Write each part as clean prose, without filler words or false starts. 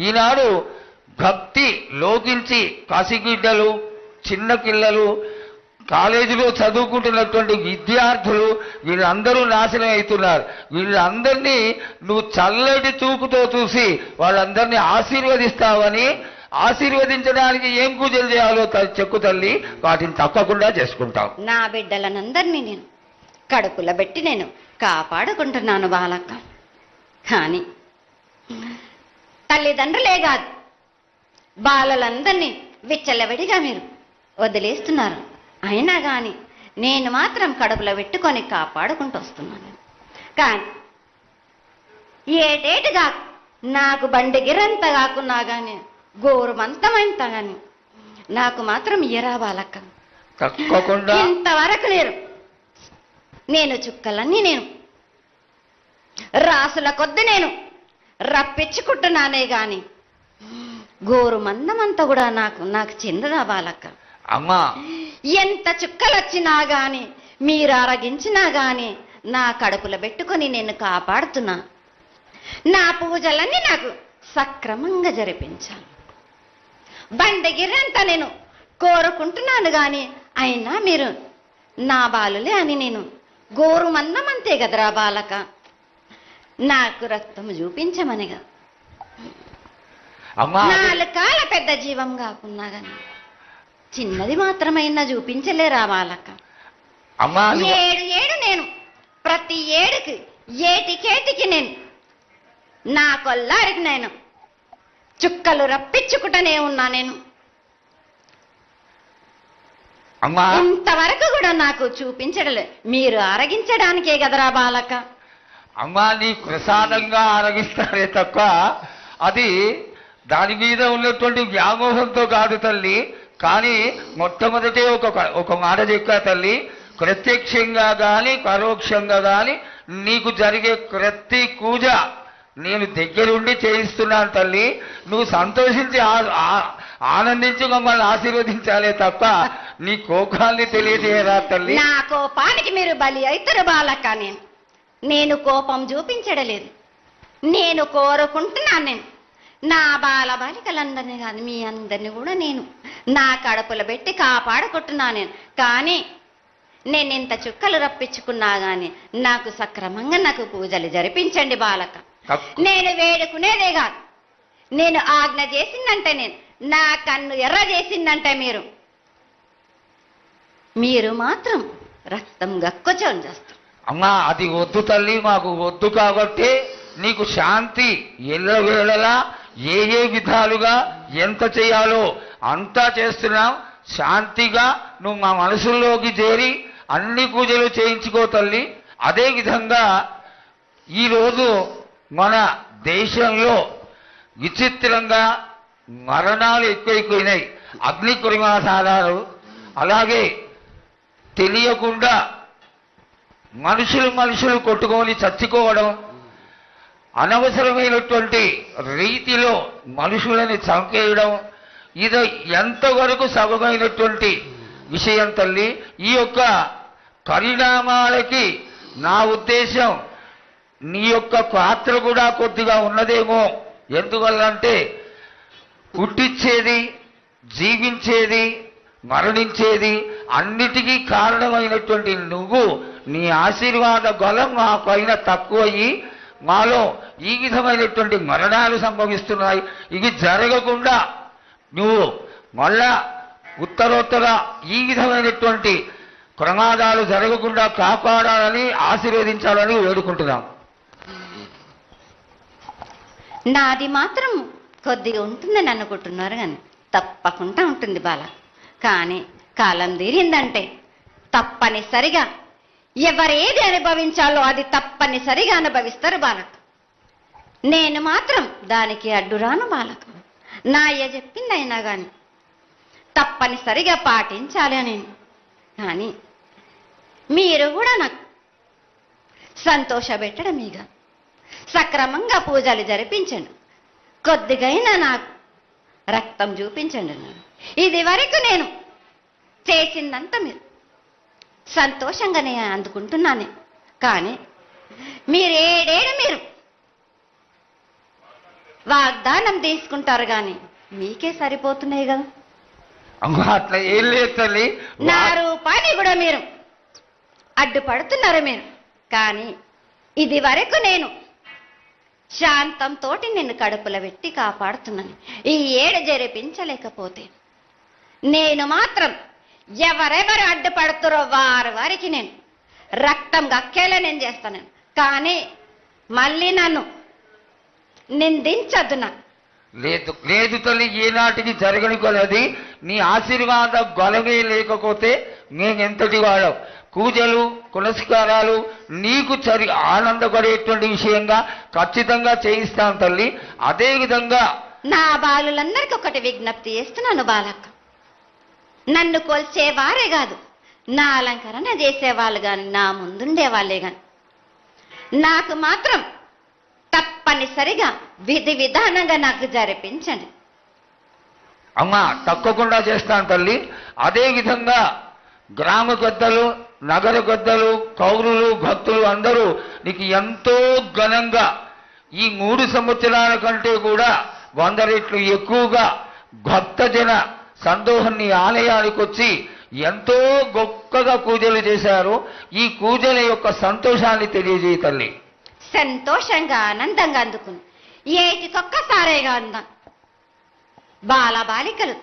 ఈనాడు భక్తి లోకించి కాశీగిడ్డలు చిన్న పిల్లలు కాలేజీలో చదువుకుంటున్నటువంటి విద్యార్థులు వీళ్ళందరూ నాశనం అవుతున్నారు. వీళ్ళందరినీ నువ్వు చల్లటి చూపుతో చూసి వాళ్ళందరినీ ఆశీర్వదిస్తావని, ఆశీర్వదించడానికి ఏం పూజలు చేయాలో చెక్కు తల్లి, వాటిని తప్పకుండా చేసుకుంటాం. నా బిడ్డలనందరినీ నేను కడుపులో పెట్టి నేను కాపాడుకుంటున్నాను బాలక్క. కానీ తల్లిదండ్రులే కాదు, బాలలందరినీ విచ్చలవిడిగా మీరు వదిలేస్తున్నారు. అయినా కానీ నేను మాత్రం కడుపులో పెట్టుకొని కాపాడుకుంటూ వస్తున్నాను. కానీ ఏటేటుగా నాకు బండి గిరంత కాకున్నా కానీ గోరుమంతమంతా కానీ నాకు మాత్రం ఇయ్యరా బాలక్క. తప్పకుండా ఇంతవరకు నేను చుక్కలన్నీ నేను రాసుల కొద్ది నేను రప్పించుకుంటున్నానే గాని గోరు మందమంతా కూడా నాకు చెందదా బాలక్క. అమ్మా, ఎంత చుక్కలు వచ్చినా గాని మీరు అరగించినా గాని నా కడుపులో పెట్టుకొని నేను కాపాడుతున్నా. నా పూజలన్నీ నాకు సక్రమంగా జరిపించాలి. బండగిరంతా నేను కోరుకుంటున్నాను గాని అయినా మీరు నా బాలులే అని నేను గోరు మందమంతే కదరా బాలక. నాకు రక్తం చూపించమనిగా నాలుగు కాల పెద్ద జీవం కాకున్నా గాని చిన్నది మాత్రమైనా చూపించలేరా బాలక. ఏడు నేను ప్రతి ఏడుకి ఏటికేటికి నేను నా కొల్లారికి నేను చుక్కలు రప్పించుకుంటూనే ఉన్నా. నేను ఇంతవరకు కూడా నాకు చూపించడలే, మీరు ఆరగించడానికే కదరా బాలక. అమ్మా, నీ ప్రసాదంగా ఆరగిస్తారే తప్ప అది దాని మీద ఉన్నటువంటి వ్యామోహంతో కాదు తల్లి. కానీ మొట్టమొదటే ఒక మాట చెప్పా తల్లి, ప్రత్యక్షంగా కానీ పరోక్షంగా కానీ నీకు జరిగే ప్రతి పూజ నేను దగ్గరుండి చేయిస్తున్నాను తల్లి. నువ్వు సంతోషించి ఆనందించి మమ్మల్ని ఆశీర్వదించాలే తప్ప నీ కోపాన్ని తెలియజేయరా తల్లి. నా కోపానికి మీరు బలి అవుతారు బాలక్క. నేను కోపం చూపించడలేదు, నేను కోరుకుంటున్నాను. నేను నా బాలబాలికలందరినీ కాదు మీ అందరినీ కూడా నేను నా కడుపులో పెట్టి కాపాడుకుంటున్నాను. నేను కానీ నేను ఇంత చుక్కలు రప్పించుకున్నా గాని నాకు సక్రమంగా నాకు పూజలు జరిపించండి బాలక. నేను వేడుకునేదే కాదు, నేను ఆజ్ఞ చేసిందంటే నేను నా కన్ను ఎర్ర చేసిందంటే మీరు మాత్రం రక్తం గక్కుచోని చేస్తారు. అమ్మా, అది వద్దు తల్లి, మాకు వద్దు. కాబట్టి నీకు శాంతి ఎల్లవేళలా ఏ విధాలుగా ఎంత చేయాలో అంతా చేస్తున్నాం. శాంతిగా నువ్వు మా మనసుల్లోకి చేరి అన్ని పూజలు చేయించుకో తల్లి. అదేవిధంగా ఈరోజు మన దేశంలో విచిత్రంగా మరణాలు ఎక్కువైపోయినాయి. అగ్ని ప్రమాదాలు, అలాగే తెలియకుండా మనుషులు కొట్టుకొని చచ్చుకోవడం, అనవసరమైనటువంటి రీతిలో మనుషులని చంపేయడం, ఇది ఎంతవరకు సబమైనటువంటి విషయం తల్లి. ఈ యొక్క పరిణామాలకి నా ఉద్దేశం నీ యొక్క పాత్ర కూడా కొద్దిగా ఉన్నదేమో. ఎందువల్లంటే పుట్టించేది, జీవించేది, మరణించేది అన్నిటికీ కారణమైనటువంటి నువ్వు, నీ ఆశీర్వాద బలం మా పైన తక్కువయ్యి మాలో ఈ విధమైనటువంటి మరణాలు సంభవిస్తున్నాయి. ఇవి జరగకుండా నువ్వు మళ్ళా ఉత్తరోత్తర ఈ విధమైనటువంటి ప్రమాదాలు జరగకుండా కాపాడాలని, ఆశీర్వదించాలని వేడుకుంటున్నాం. నాది మాత్రం కొద్దిగా ఉంటుందని అనుకుంటున్నారు కానీ తప్పకుండా ఉంటుంది బాల. కానీ కాలం తీరిందంటే తప్పనిసరిగా ఎవరేది అనుభవించాలో అది తప్పనిసరిగా అనుభవిస్తారు బాలక. నేను మాత్రం దానికి అడ్డురాను బాలక. నా అయ్య చెప్పింది అయినా కానీ తప్పనిసరిగా పాటించాలి అని. కానీ మీరు కూడా నాకు సంతోషపెట్టడం ఇక సక్రమంగా పూజలు జరిపించండి. కొద్దిగైనా నాకు రక్తం చూపించండి. ఇది వరకు నేను చేసిందంతా మీరు సంతోషంగానే అందుకుంటున్నాను. కానీ మీరు ఏడేడు మీరు వాగ్దానం తీసుకుంటారు, మీకే సరిపోతున్నాయి కదా. అమ్మా అట్లా ఏం లేదు తల్లి. నా రూపాన్ని కూడా మీరు అడ్డుపడుతున్నారు మీరు. కానీ ఇది వరకు నేను శాంతంతోటి నిన్ను కడుపులో పెట్టి కాపాడుతున్నాను. ఈ ఏడు జరిపించలేకపోతే నేను మాత్రం ఎవరెవరు అడ్డుపడుతారో వారికి నేను రక్తం గక్కేలా నేను చేస్తాను. కానీ మళ్ళీ నన్ను నిందించద్దు. నాకు లేదు లేదు తల్లి, ఏనాటికి జరగని కొలది నీ ఆశీర్వాద గొలవే లేకపోతే నేనెంతటి వాడవు. పూజలు పునస్కారాలు నీకు ఆనందపడేటువంటి విషయంగా ఖచ్చితంగా చేయిస్తాను తల్లి. అదే విధంగా నా బాలులందరికీ ఒకటి విజ్ఞప్తి చేస్తున్నాను బాలక్క. నన్ను కొల్చేవారే కాదు, నా అలంకరణ చేసేవాళ్ళు కానీ, నా ముందుండే వాళ్ళే కానీ నాకు మాత్రం తప్పనిసరిగా విధి విధానంగా నాకు జరిపించండి. అమ్మా తప్పకుండా చేస్తాను తల్లి. అదే విధంగా గ్రామ పెద్దలు, నగర పెద్దలు, కౌరులు, భక్తులు అందరూ నీకు ఎంతో ఘనంగా ఈ 3 సంవత్సరాల కంటే కూడా 100 రెట్లు ఎక్కువగా భక్తజన సందోహం నీ ఆలయానికి వచ్చి ఎంతో గొప్పగా పూజలు చేశారు. ఈ పూజల యొక్క సంతోషాన్ని తెలియజేయ తల్లి. సంతోషంగా ఆనందంగా అందుకుని ఏటికొక్కసారేగా అందం బాలబాలికలు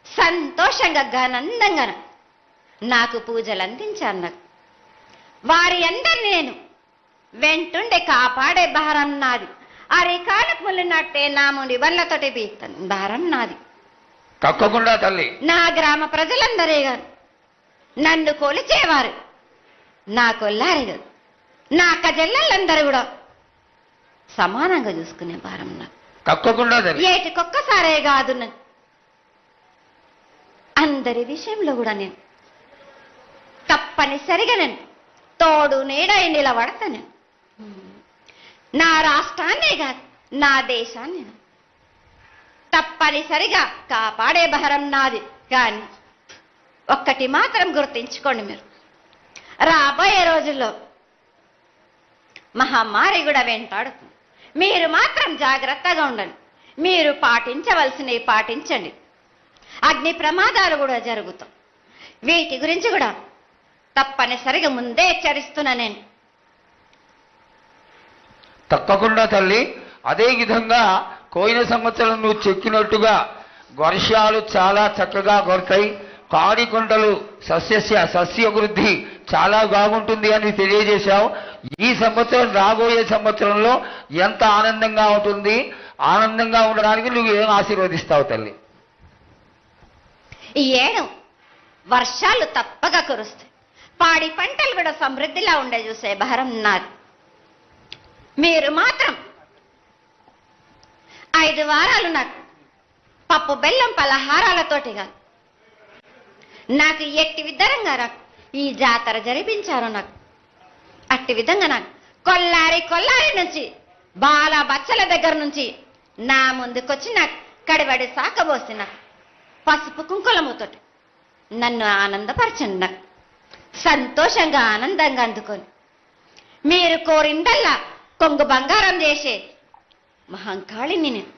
సంతోషంగా ఘనందంగా నాకు పూజలు అందించాను. వారి అందరిని నేను వెంటుండే కాపాడే భారం నాది. అరికాలకు ముళ్ళినట్టే నా ముడి వల్లతోటి బీక్తాను. భారం నాది. తప్పకుండా తల్లి. నా గ్రామ ప్రజలందరే కాదు, నన్ను కొలిచేవారు నా కొల్లారి కాదు, నా కజల్లలందరూ కూడా సమానంగా చూసుకునే భారం నాకు. తప్పకుండా తల్లి. ఏటికొక్కసారే కాదు, అందరి విషయంలో కూడా నేను తప్పనిసరిగా నేను తోడు నీడై నిలబడతాను. నా రాష్ట్రాన్నే కాదు, నా దేశాన్ని తప్పనిసరిగా కాపాడే భారం నాది. కానీ ఒక్కటి మాత్రం గుర్తించుకోండి, మీరు రాబోయే రోజుల్లో మహమ్మారి కూడా వెంటాడుతుంది. మీరు మాత్రం జాగ్రత్తగా ఉండండి. మీరు పాటించవలసినవి పాటించండి. అగ్ని ప్రమాదాలు కూడా జరుగుతాయి. వీటి గురించి కూడా తప్పనిసరిగా ముందే హెచ్చరిస్తున్నా నేను. తప్పకుండా తల్లి. అదే విధంగా పోయిన సంవత్సరం నువ్వు చెక్కినట్టుగా వర్షాలు చాలా చక్కగా కొడతాయి. కాడికొండలు సస్యవృద్ధి చాలా బాగుంటుంది అని తెలియజేశావు. ఈ సంవత్సరం రాబోయే సంవత్సరంలో ఎంత ఆనందంగా ఉంటుంది, ఆనందంగా ఉండడానికి నువ్వు ఏం ఆశీర్వదిస్తావు తల్లి? ఈ ఏడు వర్షాలు తప్పగా కురుస్తాయి. పాడి పంటలు కూడా సమృద్ధిలా ఉండే చూసే భారం నాది. మీరు మాత్రం 5 వారాలు నాకు పప్పు బెల్లం పలహారాలతోటి కాదు, నాకు ఎట్టి విధంగా నాకు ఈ జాతర జరిపించారు. నాకు అట్టి విధంగా నాకు కొల్లారి నుంచి బాల బచ్చల దగ్గర నుంచి నా ముందుకొచ్చి నాకు కడిబడి సాకబోసి నాకు పసుపు కుంకులముతోటి నన్ను ఆనందపరచండి. నాకు సంతోషంగా ఆనందంగా అందుకొని మీరు కోరిందల్లా కొంగు బంగారం చేసే మహంకాళిని నేను.